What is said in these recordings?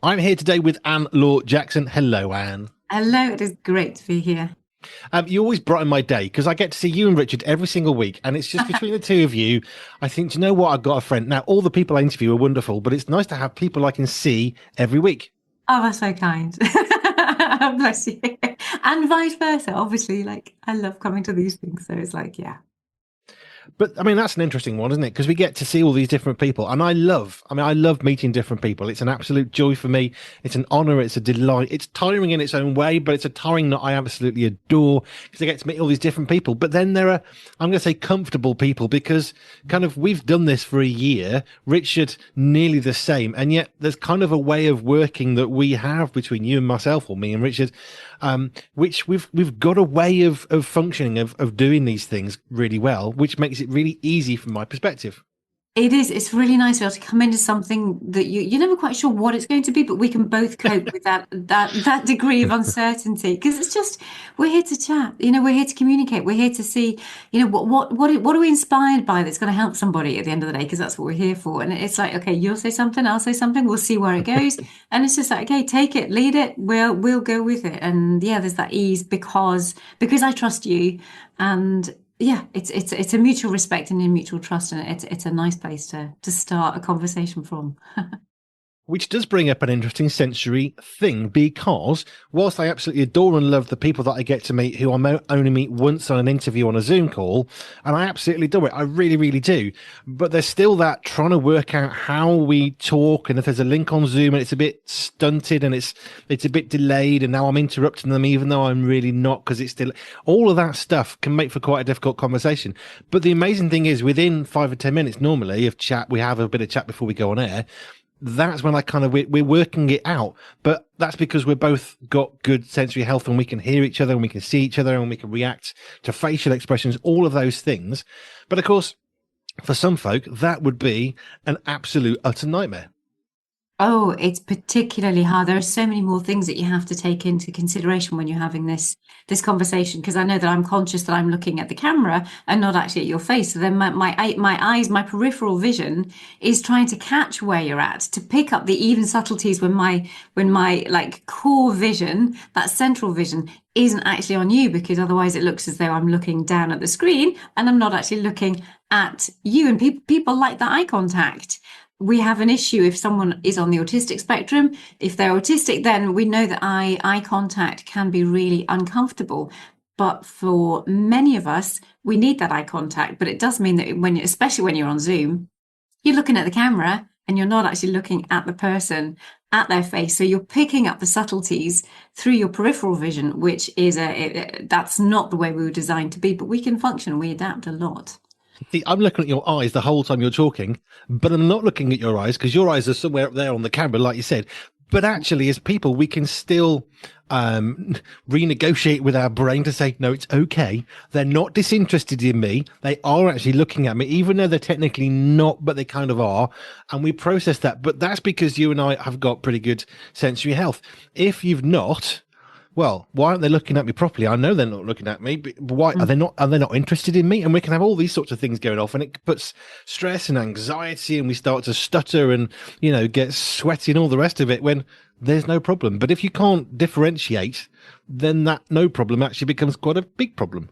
I'm here today with Anne Laure Jackson. Hello, Anne. Hello, it is great to be here. You always brighten my day because I get to see you and Richard every single week, and it's just between the two of you. I think, do you know what? I've got a friend. Now, all the people I interview are wonderful, but it's nice to have people I can see every week. Oh, that's so kind. Bless you. And vice versa, obviously. Like, I love coming to these things. So it's like, yeah. But I mean, that's an interesting one, isn't it? Because we get to see all these different people, and I love meeting different people. It's an absolute joy for me. It's an honor. It's a delight. It's tiring in its own way, but it's a tiring that I absolutely adore because I get to meet all these different people. But then there are, I'm going to say, comfortable people because kind of we've done this for a year. Richard, nearly the same, and yet there's kind of a way of working that we have between you and myself, or me and Richard, which we've got a way of functioning of doing these things really well, which makes it really easy from my perspective. It is. It's really nice to be able to come into something that you're never quite sure what it's going to be, but we can both cope with that degree of uncertainty because it's just we're here to chat. We're here to communicate. We're here to see. What are we inspired by that's going to help somebody at the end of the day? Because that's what we're here for. And it's like, okay, you'll say something, I'll say something. We'll see where it goes. And it's just like, okay, take it, lead it. We'll go with it. And yeah, there's that ease because I trust you, and yeah, it's a mutual respect and a mutual trust, and it's a nice place to start a conversation from. Which does bring up an interesting sensory thing because whilst I absolutely adore and love the people that I get to meet who only meet once on an interview on a Zoom call, and I absolutely adore it, I really, really do. But there's still that trying to work out how we talk, and if there's a link on Zoom and it's a bit stunted and it's a bit delayed, and now I'm interrupting them even though I'm really not because it's still all of that stuff can make for quite a difficult conversation. But the amazing thing is within 5 or 10 minutes normally of chat, we have a bit of chat before we go on air, that's when I kind of we're working it out. But that's because we're both got good sensory health and we can hear each other and we can see each other and we can react to facial expressions, all of those things. But of course, for some folk, that would be an absolute utter nightmare. Oh, it's particularly hard. There are so many more things that you have to take into consideration when you're having this conversation. Because I know that I'm conscious that I'm looking at the camera and not actually at your face. So then my eyes, my peripheral vision is trying to catch where you're at, to pick up the even subtleties when my like core vision, that central vision, isn't actually on you, because otherwise it looks as though I'm looking down at the screen and I'm not actually looking at you. And people like that eye contact. We have an issue if someone is on the autistic spectrum. If they're autistic, then we know that eye contact can be really uncomfortable. But for many of us, we need that eye contact. But it does mean that especially when you're on Zoom, you're looking at the camera and you're not actually looking at the person, at their face. So you're picking up the subtleties through your peripheral vision, which is that's not the way we were designed to be. But we can function. We adapt a lot. See, I'm looking at your eyes the whole time you're talking, but I'm not looking at your eyes because your eyes are somewhere up there on the camera, like you said. But actually, as people, we can still renegotiate with our brain to say, no, it's okay. They're not disinterested in me. They are actually looking at me, even though they're technically not, but they kind of are. And we process that. But that's because you and I have got pretty good sensory health. If you've not, well, why aren't they looking at me properly? I know they're not looking at me, but why are they not? Are they not interested in me? And we can have all these sorts of things going off, and it puts stress and anxiety, and we start to stutter and get sweaty and all the rest of it when there's no problem. But if you can't differentiate, then that no problem actually becomes quite a big problem.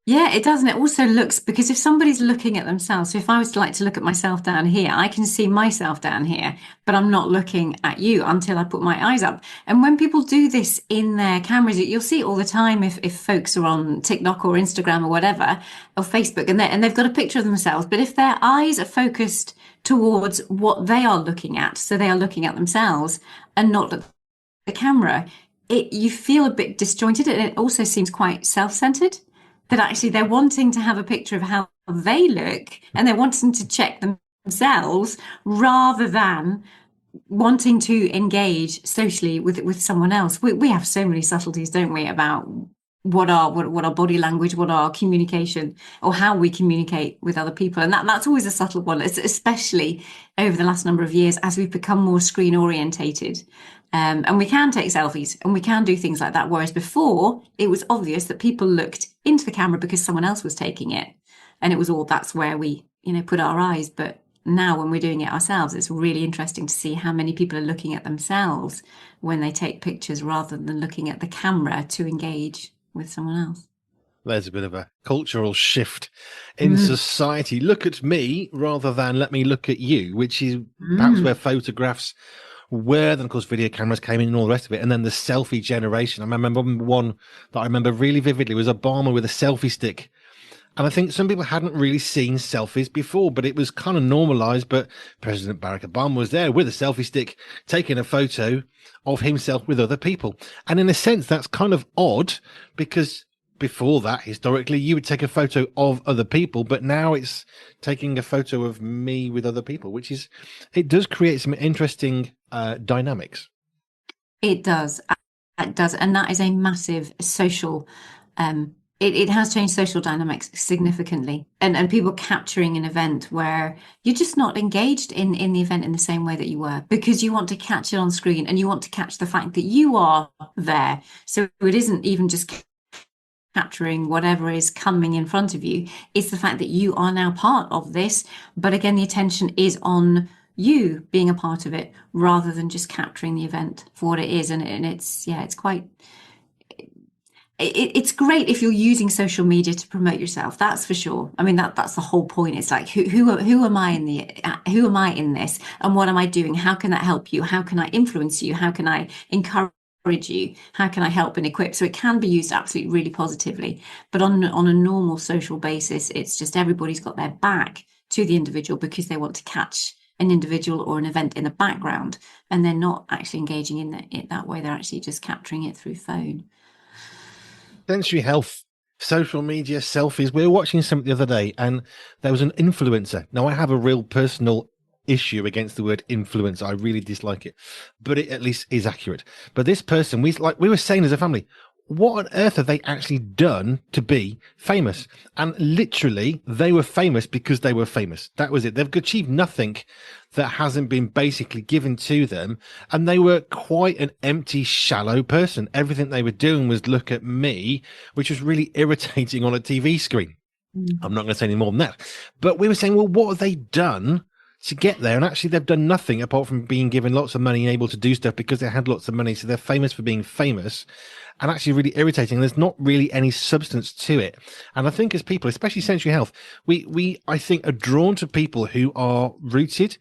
Yeah, it does. And it also looks, because if somebody's looking at themselves, so if I was to like to look at myself down here, I can see myself down here, but I'm not looking at you until I put my eyes up. And when people do this in their cameras, you'll see it all the time if folks are on TikTok or Instagram or whatever, or Facebook, and they've got a picture of themselves. But if their eyes are focused towards what they are looking at, so they are looking at themselves and not at the camera, you feel a bit disjointed, and it also seems quite self-centered, that actually they're wanting to have a picture of how they look and they're wanting to check themselves rather than wanting to engage socially with someone else. We have so many subtleties, don't we, about what our body language, what our communication, or how we communicate with other people. And that's always a subtle one, especially over the last number of years as we've become more screen orientated. And we can take selfies and we can do things like that. Whereas before, it was obvious that people looked into the camera because someone else was taking it. And it was all, that's where we, put our eyes. But now when we're doing it ourselves, it's really interesting to see how many people are looking at themselves when they take pictures rather than looking at the camera to engage with someone else. There's a bit of a cultural shift in Mm, society. Look at me rather than let me look at you, which is perhaps where mm. photographs were. Then, of course, video cameras came in and all the rest of it. And then the selfie generation. I remember one that I remember really vividly was Obama with a selfie stick. And I think some people hadn't really seen selfies before, but it was kind of normalized. But President Barack Obama was there with a selfie stick, taking a photo of himself with other people. And in a sense, that's kind of odd because before that, historically, you would take a photo of other people, but now it's taking a photo of me with other people, which is, it does create some interesting dynamics. It does. It does. And that is a massive social, it has changed social dynamics significantly. And people capturing an event where you're just not engaged in the event in the same way that you were because you want to catch it on screen and you want to catch the fact that you are there. So it isn't even just capturing whatever is coming in front of you. It's the fact that you are now part of this. But again, the attention is on you being a part of it rather than just capturing the event for what it is. And it's, yeah, it's quite, it's great if you're using social media to promote yourself. That's for sure. I mean, that's the whole point. It's like, who am I in who am I in this and what am I doing? How can that help you? How can I influence you? How can I encourage you? How can I help and equip? So it can be used absolutely really positively. But on a normal social basis, it's just everybody's got their back to the individual because they want to catch an individual or an event in the background, and they're not actually engaging in it that way. They're actually just capturing it through phone. Sensory health, social media, selfies. We were watching something the other day and there was an influencer. Now, I have a real personal issue against the word influencer. I really dislike it, but it at least is accurate. But this person, we were saying as a family, what on earth have they actually done to be famous? And literally, they were famous because they were famous. That was it. They've achieved nothing that hasn't been basically given to them. And they were quite an empty, shallow person. Everything they were doing was look at me, which was really irritating on a TV screen. Mm. I'm not going to say any more than that. But we were saying, well, what have they done to get there? And actually, they've done nothing apart from being given lots of money and able to do stuff because they had lots of money. So they're famous for being famous and actually really irritating. There's not really any substance to it. And I think as people, especially sensory health, I think are drawn to people who are rooted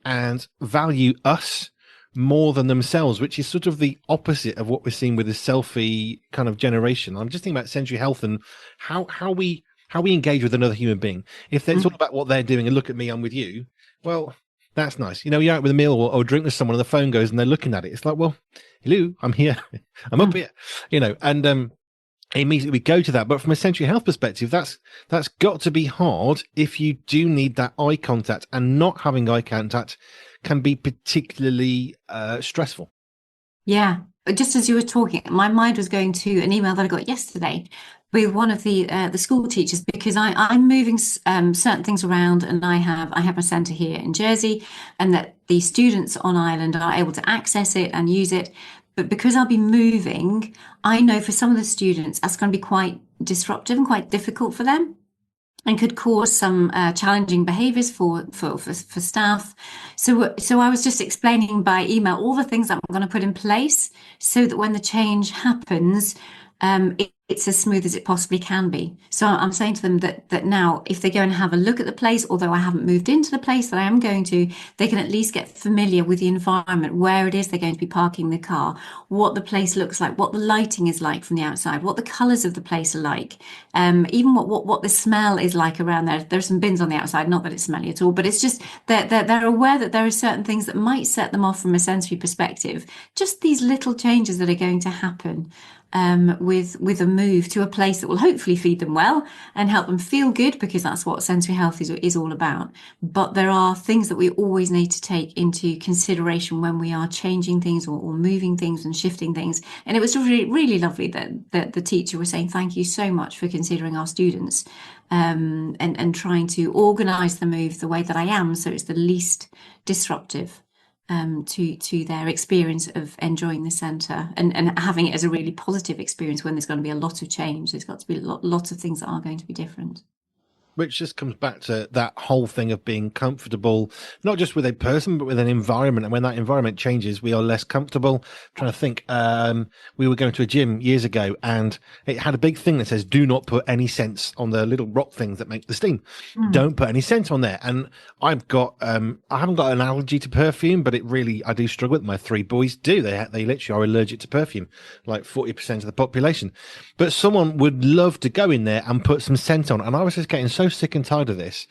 and value us more than themselves, which is sort of the opposite of what we're seeing with the selfie kind of generation. I'm just thinking about sensory health and how we engage with another human being. If it's all about what they're doing and look at me, I'm with you. Well, that's nice. You know, you're out with a meal or drink with someone and the phone goes and they're looking at it. It's like, well, hello, I'm here. I'm up here, and immediately we go to that. But from a sensory health perspective, that's got to be hard if you do need that eye contact, and not having eye contact can be particularly stressful. Yeah, but just as you were talking, my mind was going to an email that I got yesterday with one of the school teachers because I'm moving certain things around, and I have a centre here in Jersey, and that the students on Ireland are able to access it and use it. But because I'll be moving, I know for some of the students that's going to be quite disruptive and quite difficult for them and could cause some challenging behaviours for staff. So I was just explaining by email all the things that I'm going to put in place so that when the change happens, it's as smooth as it possibly can be. So I'm saying to them that now, if they go and have a look at the place, although I haven't moved into the place that I am going to, they can at least get familiar with the environment, where it is they're going to be parking the car, what the place looks like, what the lighting is like from the outside, what the colours of the place are like, even what the smell is like around there. There's some bins on the outside, not that it's smelly at all, but it's just that they're aware that there are certain things that might set them off from a sensory perspective. Just these little changes that are going to happen with a move to a place that will hopefully feed them well and help them feel good, because that's what sensory health is all about. But there are things that we always need to take into consideration when we are changing things or moving things and shifting things. And it was really, really lovely that the teacher was saying, thank you so much for considering our students, and trying to organise the move the way that I am so it's the least disruptive to their experience of enjoying the centre, and having it as a really positive experience when there's going to be a lot of change. There's got to be lots of things that are going to be different. Which just comes back to that whole thing of being comfortable, not just with a person, but with an environment. And when that environment changes, we are less comfortable. I'm trying to think, we were going to a gym years ago and it had a big thing that says, do not put any scents on the little rock things that make the steam. Mm, Don't put any scent on there. And I haven't got an allergy to perfume, but I do struggle with it. My three boys do. They literally are allergic to perfume, like 40% of the population. But someone would love to go in there and put some scent on. And I was just getting so sick and tired of this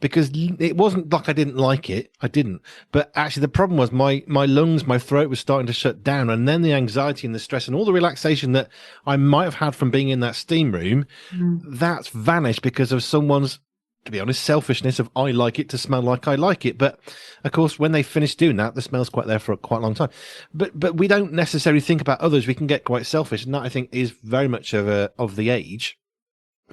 because it wasn't like I didn't like it. I didn't. But actually, the problem was my lungs, my throat was starting to shut down. And then the anxiety and the stress and all the relaxation that I might have had from being in that steam room, mm, that's vanished because of someone's, to be honest, selfishness of I like it to smell like I like it. But of course, when they finish doing that, the smell's quite there for quite a long time. But we don't necessarily think about others. We can get quite selfish, and that I think is very much of the age.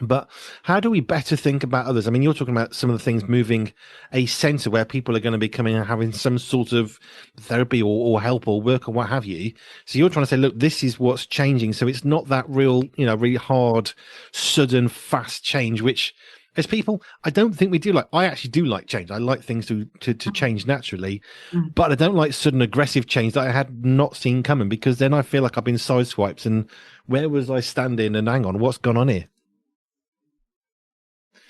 But how do we better think about others? I mean, you're talking about some of the things moving a centre where people are going to be coming and having some sort of therapy or help or work or what have you. So you're trying to say, look, this is what's changing. So it's not that real, really hard, sudden, fast change, which as people, I don't think we do like. I actually do like change. I like things to change naturally, mm. but I don't like sudden aggressive change that I had not seen coming because then I feel like I've been sideswiped and where was I standing and hang on, what's gone on here?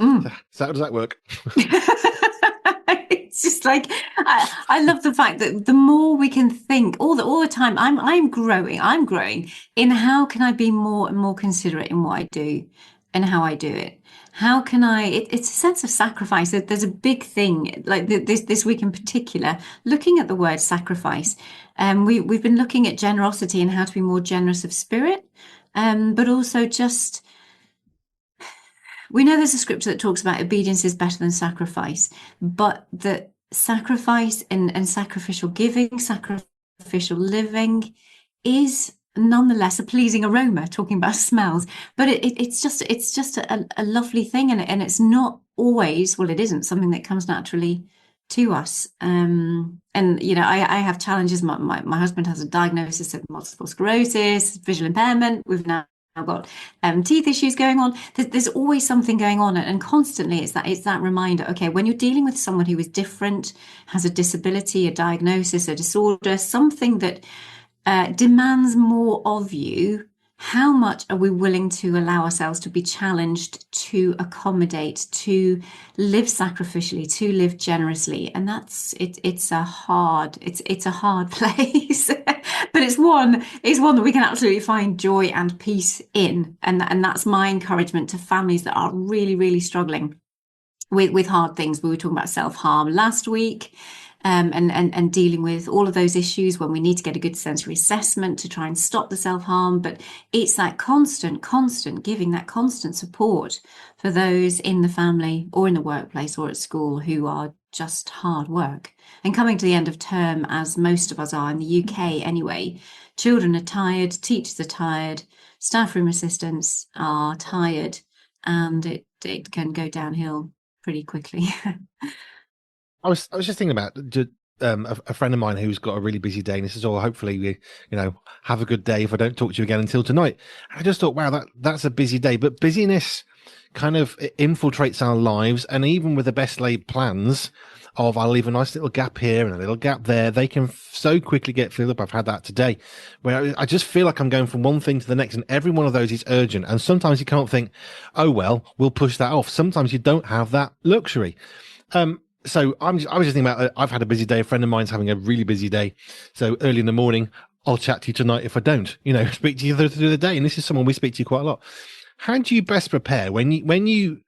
So Mm. how does that work? It's just like I love the fact that the more we can think all the time, I'm growing in how can I be more and more considerate in what I do and how I do it. How can it's a sense of sacrifice. There's a big thing like this week in particular, looking at the word sacrifice. We've been looking at generosity and how to be more generous of spirit, but also just we know there's a scripture that talks about obedience is better than sacrifice, but that sacrifice and sacrificial giving, sacrificial living is nonetheless a pleasing aroma, talking about smells. But it's just a lovely thing, and it's not always, well, it isn't something that comes naturally to us. And I have challenges. My husband has a diagnosis of multiple sclerosis, visual impairment. We've now got teeth issues going on. There's always something going on, and constantly it's that reminder. Okay, when you're dealing with someone who is different, has a disability, a diagnosis, a disorder, something that demands more of you, how much are we willing to allow ourselves to be challenged, to accommodate, to live sacrificially, to live generously? And that's it. It's a hard place, but it's one that we can absolutely find joy and peace in. And that's my encouragement to families that are really, really struggling with hard things. We were talking about self-harm last week, and dealing with all of those issues when we need to get a good sensory assessment to try and stop the self-harm. But it's that constant giving, that constant support for those in the family or in the workplace or at school who are just hard work. And coming to the end of term, as most of us are in the UK anyway, children are tired, teachers are tired, staff room assistants are tired, and it can go downhill pretty quickly. I was just thinking about a friend of mine who's got a really busy day, and he says, "Oh, hopefully we, have a good day. If I don't talk to you again until tonight." I just thought, wow, that's a busy day, but busyness kind of infiltrates our lives, and even with the best laid plans of I'll leave a nice little gap here and a little gap there, they can so quickly get filled up. I've had that today, where I just feel like I'm going from one thing to the next, and every one of those is urgent. And sometimes you can't think, "Oh well, we'll push that off." Sometimes you don't have that luxury. So I was just thinking about, I've had a busy day. A friend of mine's having a really busy day. So early in the morning, I'll chat to you tonight if I don't, speak to you through the day. And this is someone we speak to quite a lot. How do you best prepare when you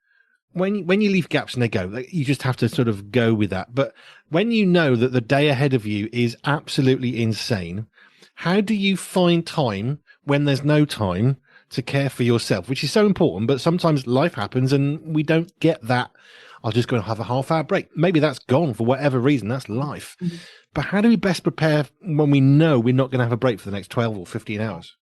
leave gaps and they go, like, you just have to sort of go with that. But when you know that the day ahead of you is absolutely insane, how do you find time when there's no time to care for yourself, which is so important? But sometimes life happens and we don't get that. I'll just go and have a half-hour break. Maybe that's gone for whatever reason. That's life. But how do we best prepare when we know we're not going to have a break for the next 12 or 15 hours?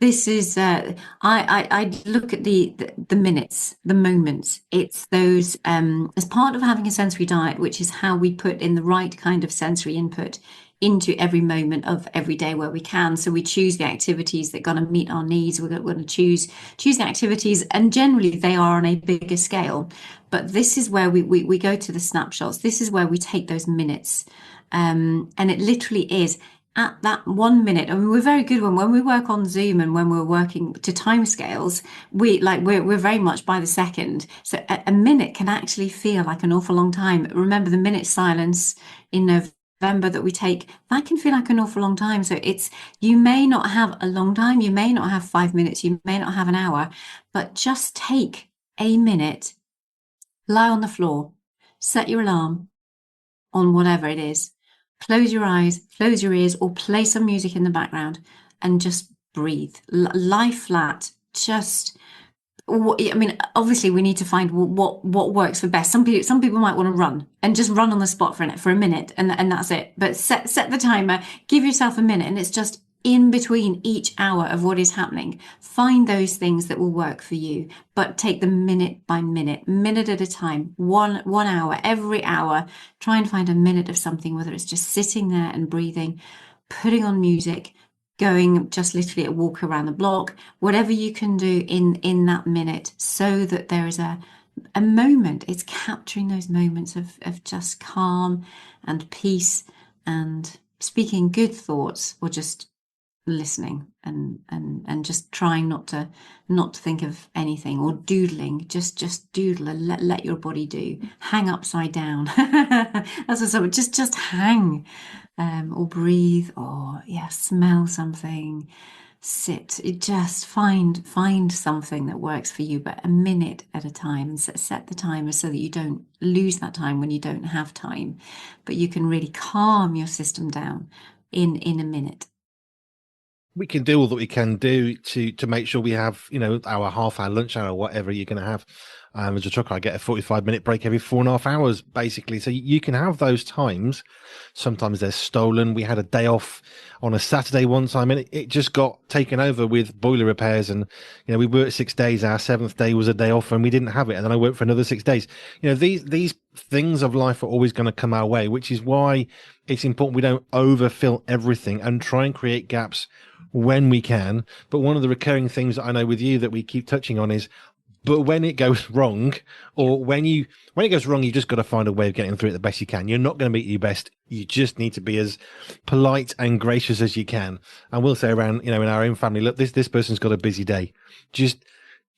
This is I look at the minutes, the moments. It's those as part of having a sensory diet, which is how we put in the right kind of sensory input into every moment of every day where we can. So we choose the activities that are going to meet our needs. We're going to choose the activities, and generally they are on a bigger scale. But this is where we go to the snapshots. This is where we take those minutes. And it literally is at that 1 minute. I mean, we're very good when we work on Zoom and when we're working to timescales, we're very much by the second. So a minute can actually feel like an awful long time. Remember the minute silence in November that we take, that can feel like an awful long time. So you may not have a long time, you may not have 5 minutes, you may not have an hour, but just take a minute, lie on the floor, set your alarm on whatever it is. Close your eyes, close your ears, or play some music in the background and just breathe. Lie flat. Just, I mean, obviously we need to find what works for best. Some people might want to run and just run on the spot for a minute, and that's it. But set the timer, give yourself a minute, and it's just in between each hour of what is happening. Find those things that will work for you, but take them minute by minute, minute at a time, one hour, every hour. Try and find a minute of something, whether it's just sitting there and breathing, putting on music, going just literally a walk around the block, whatever you can do in that minute, so that there is a moment. It's capturing those moments of just calm and peace and speaking good thoughts, or just listening and just trying not to think of anything, or doodling. Just doodle and let your body do. Hang upside down. That's what someone, just hang, or breathe, or smell something, sit. Just find something that works for you, but a minute at a time, and set the timer so that you don't lose that time when you don't have time, but you can really calm your system down in a minute. We can do all that we can do to make sure we have, our half hour lunch hour, whatever you're going to have. As a trucker, I get a 45-minute break every 4.5 hours, basically. So you can have those times. Sometimes they're stolen. We had a day off on a Saturday one time, and it just got taken over with boiler repairs. And, we worked 6 days. Our seventh day was a day off, and we didn't have it. And then I worked for another 6 days. These things of life are always going to come our way, which is why it's important we don't overfill everything and try and create gaps when we can. But one of the recurring themes that I know with you that we keep touching on is, but when it goes wrong, or when it goes wrong, you just got to find a way of getting through it the best you can. You're not going to meet your best. You just need to be as polite and gracious as you can. And we'll say around, in our own family, look, this person's got a busy day. Just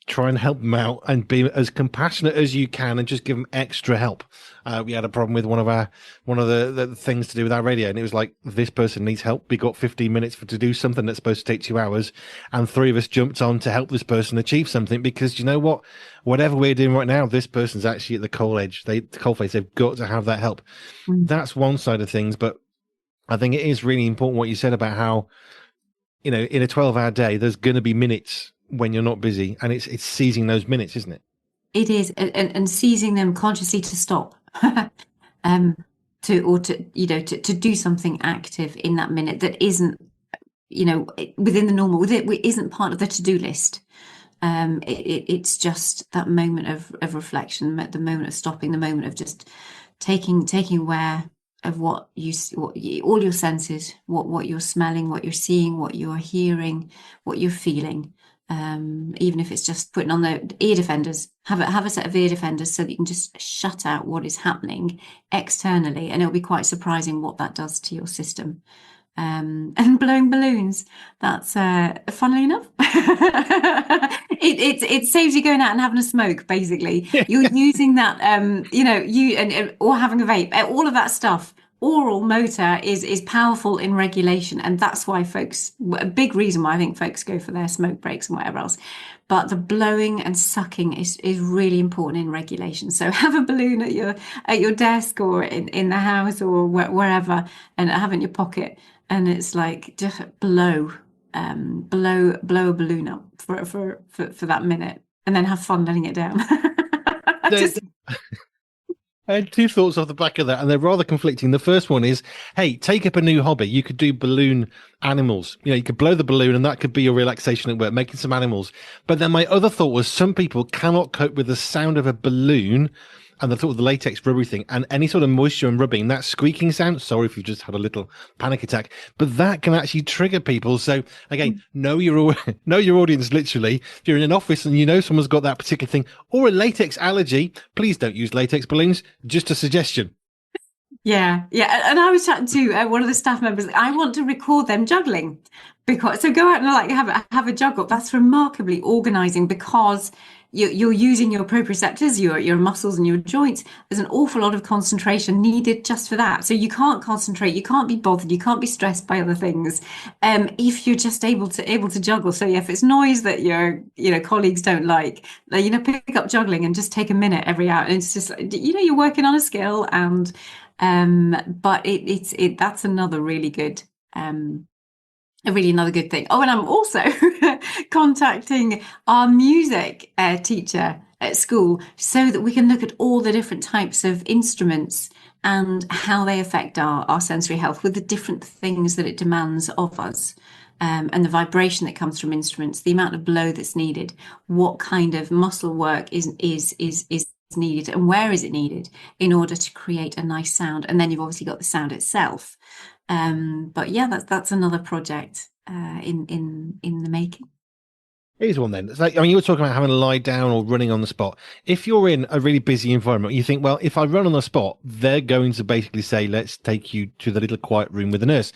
try and help them out and be as compassionate as you can, and just give them extra help. We had a problem with one of the things to do with our radio, and it was like, this person needs help. We got 15 minutes to do something that's supposed to take 2 hours, and 3 of us jumped on to help this person achieve something, because you know what? Whatever we're doing right now, this person's actually at the coal edge. The coal face. They've got to have that help. That's one side of things, but I think it is really important what you said about how, in a 12-hour day, there's going to be minutes when you're not busy, and it's seizing those minutes, isn't it? It is, and seizing them consciously to stop, to do something active in that minute that isn't, within the normal, it isn't part of the to-do list. It's just that moment of reflection, the moment of stopping, the moment of just taking aware of all your senses, what you're smelling, what you're seeing, what you're hearing, what you're feeling. Even if it's just putting on the ear defenders, have a set of ear defenders so that you can just shut out what is happening externally, and it'll be quite surprising what that does to your system. And blowing balloons, that's funnily enough, it saves you going out and having a smoke. Basically, you're using that, or having a vape, all of that stuff. Oral motor is powerful in regulation, and that's why a big reason why I think folks go for their smoke breaks and whatever else. But the blowing and sucking is really important in regulation. So have a balloon at your desk, or in the house, or wherever, and have it in your pocket, and it's like, just blow a balloon up for that minute, and then have fun letting it down. I had 2 thoughts off the back of that, and they're rather conflicting. The first one is, hey, take up a new hobby. You could do balloon animals. You could blow the balloon, and that could be your relaxation at work, making some animals. But then my other thought was, some people cannot cope with the sound of a balloon and the sort of the latex rubbery thing, and any sort of moisture and rubbing, that squeaking sound. Sorry if you've just had a little panic attack, but that can actually trigger people. So again, know your know your audience. Literally, if you're in an office and you know someone's got that particular thing or a latex allergy, please don't use latex balloons. Just a suggestion. Yeah, yeah. And I was chatting to one of the staff members. I want to record them juggling because so go out and like have a juggle. That's remarkably organizing because you're using your proprioceptors, your muscles and your joints. There's an awful lot of concentration needed just for that. So you can't concentrate, you can't be bothered, you can't be stressed by other things. If you're just able to juggle. So yeah, if it's noise that your colleagues don't like, pick up juggling and just take a minute every hour. And it's just you're working on a skill and but that's another really good another good thing. Oh, and I'm also contacting our music teacher at school so that we can look at all the different types of instruments and how they affect our sensory health with the different things that it demands of us. And the vibration that comes from instruments, the amount of blow that's needed, what kind of muscle work is needed and where is it needed in order to create a nice sound. And then you've obviously got the sound itself. But yeah, that's another project in the making. Here's one then. It's like, I mean, you were talking about having to lie down or running on the spot. If you're in a really busy environment, you think, well, if I run on the spot, they're going to basically say, let's take you to the little quiet room with the nurse.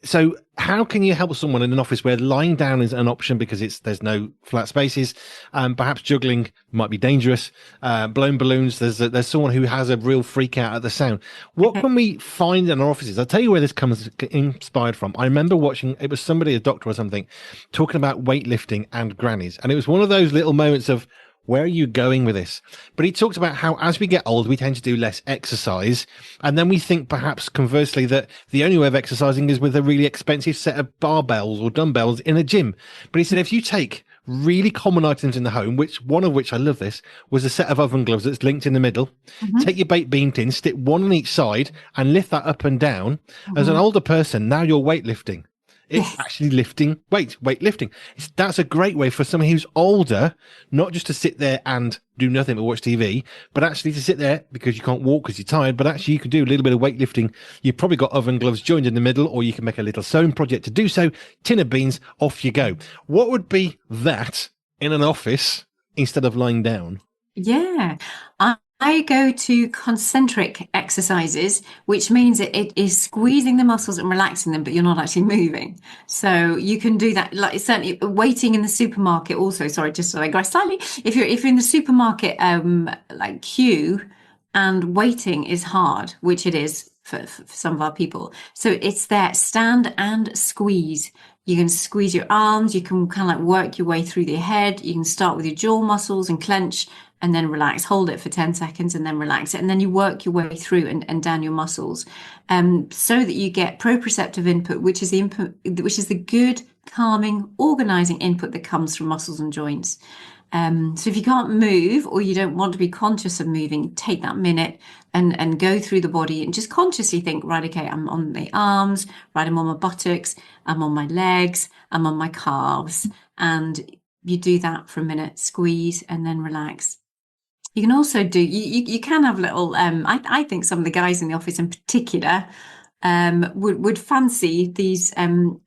So how can you help someone in an office where lying down is an option because there's no flat spaces? Perhaps juggling might be dangerous. Blown balloons. There's someone who has a real freak out at the sound. What can we find in our offices? I'll tell you where this comes inspired from. I remember watching, it was somebody, a doctor or something, talking about weightlifting and grannies. And it was one of those little moments of, where are you going with this? But he talked about how as we get old, we tend to do less exercise. And then we think perhaps conversely that the only way of exercising is with a really expensive set of barbells or dumbbells in a gym. But he said, if you take really common items in the home, one of which I love this, was a set of oven gloves that's linked in the middle. Take your baked bean tin, stick one on each side and lift that up and down. As an older person, now you're weightlifting. It's actually weightlifting. That's a great way for someone who's older, not just to sit there and do nothing but watch TV, but actually to sit there because you can't walk because you're tired, but actually you can do a little bit of weightlifting. You've probably got oven gloves joined in the middle, or you can make a little sewing project to do so. Tin of beans, off you go. What would be that in an office instead of lying down? Yeah, I go to concentric exercises, which means it is squeezing the muscles and relaxing them, but you're not actually moving. So you can do that, like certainly waiting in the supermarket. Also, sorry, just to digress slightly. If you're in the supermarket, like queue, and waiting is hard, which it is for some of our people. So it's there, stand and squeeze. You can squeeze your arms. You can kind of like work your way through the head. You can start with your jaw muscles and clench and then relax, hold it for 10 seconds and then relax it. And then you work your way through and down your muscles so that you get proprioceptive input, which is the good, calming, organizing input that comes from muscles and joints. So if you can't move or you don't want to be conscious of moving, take that minute and go through the body and just consciously think, right, okay, I'm on the arms, right, I'm on my buttocks, I'm on my legs, I'm on my calves. And you do that for a minute, squeeze and then relax. You can also do, you can have little, I think some of the guys in the office in particular would fancy these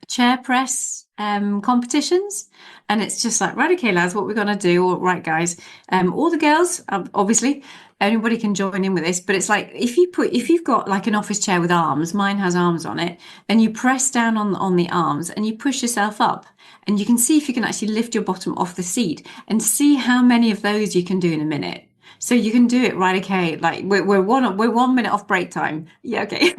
chair press competitions. And it's just like, right, okay, lads, what we're going to do, all right, guys, all the girls, obviously, anybody can join in with this, but it's like if you've got like an office chair with arms, mine has arms on it, and you press down on the arms and you push yourself up, and you can see if you can actually lift your bottom off the seat and see how many of those you can do in a minute. So you can do it, right? Okay, like we're 1 minute off break time. Yeah, okay.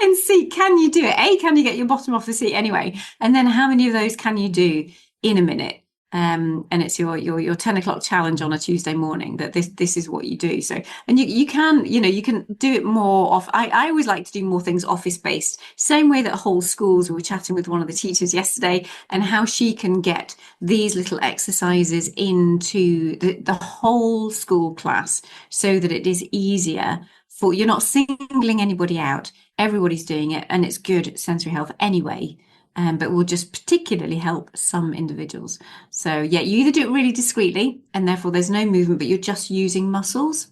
And see, can you do it? Can you get your bottom off the seat anyway? And then how many of those can you do in a minute? And it's your 10 o'clock challenge on a Tuesday morning that this is what you do. So, and you can do it more off. I always like to do more things office based, same way that whole schools, we were chatting with one of the teachers yesterday and how she can get these little exercises into the whole school class so that it is easier for, you're not singling anybody out. Everybody's doing it and it's good sensory health anyway. but will just particularly help some individuals. So yeah, you either do it really discreetly and therefore there's no movement, but you're just using muscles.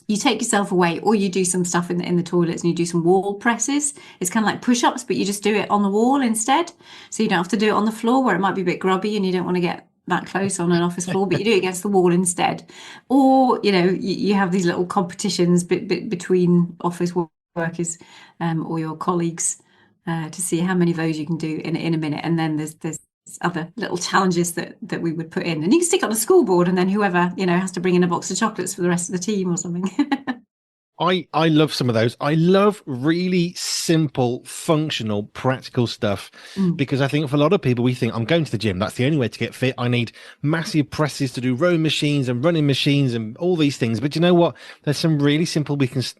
You take yourself away, or you do some stuff in the toilets and you do some wall presses. It's kind of like push-ups, but you just do it on the wall instead. So you don't have to do it on the floor where it might be a bit grubby and you don't want to get that close on an office floor, but you do it against the wall instead. Or, you have these little competitions between office workers or your colleagues to see how many of those you can do in a minute. And then there's other little challenges that we would put in, and you can stick on a school board, and then whoever has to bring in a box of chocolates for the rest of the team or something. I love some of those. I love really simple, functional, practical stuff because I think for a lot of people, we think I'm going to the gym. That's the only way to get fit. I need massive presses to do rowing machines and running machines and all these things. But you know what? There's some really simple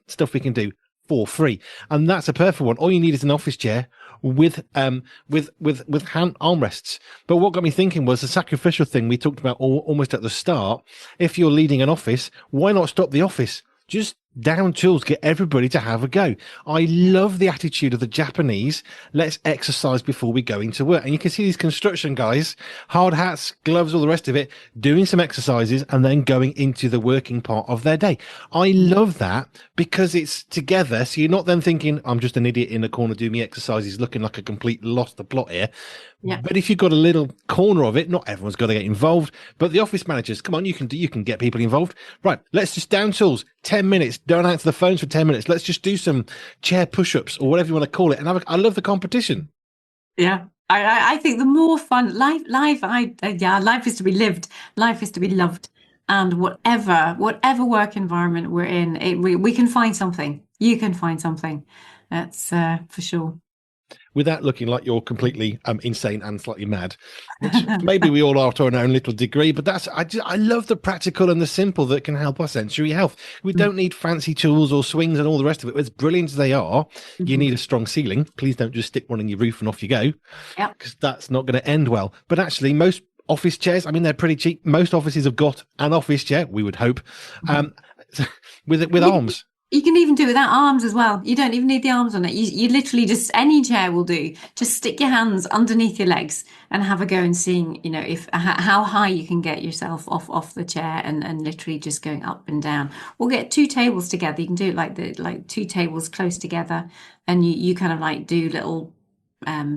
stuff we can do for free, and that's a perfect one. All you need is an office chair with hand armrests. But what got me thinking was the sacrificial thing we talked about almost at the start. If you're leading an office, why not stop the office? Just down tools, get everybody to have a go. I love the attitude of the Japanese. Let's exercise before we go into work. And you can see these construction guys, hard hats, gloves, all the rest of it, doing some exercises and then going into the working part of their day. I love that because it's together. So you're not then thinking, I'm just an idiot in the corner doing me exercises, looking like a complete lost the plot here. Yeah. But if you've got a little corner of it, not everyone's got to get involved, but the office managers, come on, you can get people involved. Right. Let's just down tools, 10 minutes, don't answer the phones for 10 minutes. Let's just do some chair push-ups or whatever you want to call it. And I love the competition. Yeah. I think the more fun life is to be lived. Life is to be loved. And whatever work environment we're in, we can find something. You can find something. That's for sure. Without looking like you're completely insane and slightly mad, which maybe we all are to our own little degree, but I love the practical and the simple that can help our sensory health. We don't need fancy tools or swings and all the rest of it. As brilliant as they are, you need a strong ceiling. Please don't just stick one in your roof and off you go, because that's not going to end well. But actually, most office chairs, I mean, they're pretty cheap. Most offices have got an office chair, we would hope, with arms. You can even do it without arms as well. You don't even need the arms on it. You literally just, any chair will do. Just stick your hands underneath your legs and have a go and seeing, how high you can get yourself off the chair and literally just going up and down. Or get two tables together. You can do it like two tables close together, and you kind of like do little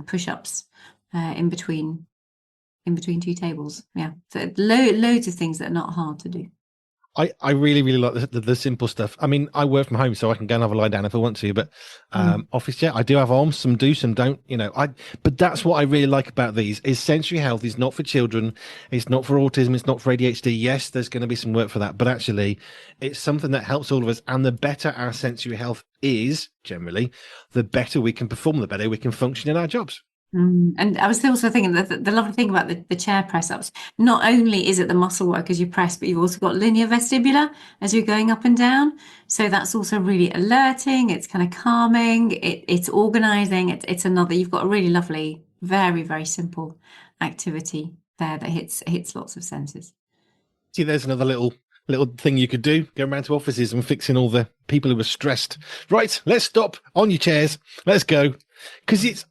push-ups in between two tables. Yeah, so loads of things that are not hard to do. I really, really like the simple stuff. I mean, I work from home, so I can go and have a lie down if I want to, but office chair, I do have arms, some do, some don't, but that's what I really like about these is sensory health is not for children. It's not for autism. It's not for ADHD. Yes, there's going to be some work for that, but actually it's something that helps all of us. And the better our sensory health is generally, the better we can perform, the better we can function in our jobs. And I was also thinking that the lovely thing about the chair press ups, not only is it the muscle work as you press, but you've also got linear vestibular as you're going up and down. So that's also really alerting. It's kind of calming. It's organizing. It's another. You've got a really lovely, very, very simple activity there that hits lots of senses. See, there's another little thing you could do, go around to offices and fixing all the people who are stressed. Right, let's stop on your chairs. Let's go.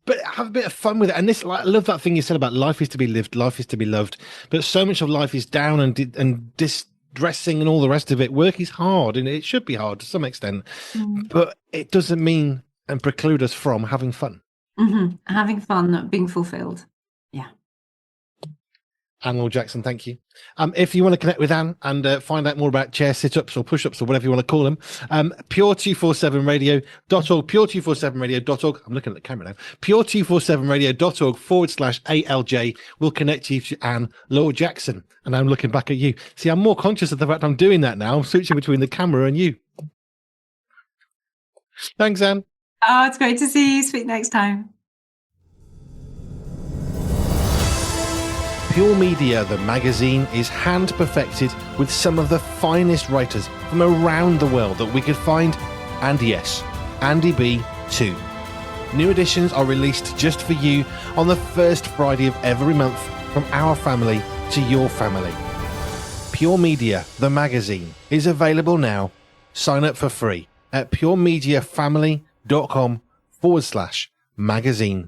But have a bit of fun with it. And I love that thing you said about life is to be lived, life is to be loved. But so much of life is down and distressing and all the rest of it. Work is hard, and it should be hard to some extent. But it doesn't mean and preclude us from having fun. Having fun, being fulfilled. Yeah. Anne Laure Jackson, thank you. If you want to connect with Anne and find out more about chair sit-ups or push-ups or whatever you want to call them, pure247radio.org, pure247radio.org. I'm looking at the camera now. pure247radio.org/ALJ will connect you to Anne Laure Jackson. And I'm looking back at you. See, I'm more conscious of the fact I'm doing that now. I'm switching between the camera and you. Thanks, Anne. Oh, it's great to see you. Speak next time. Pure Media, the magazine, is hand-perfected with some of the finest writers from around the world that we could find. And yes, Andy B too. New editions are released just for you on the first Friday of every month, from our family to your family. Pure Media, the magazine, is available now. Sign up for free at puremediafamily.com/magazine.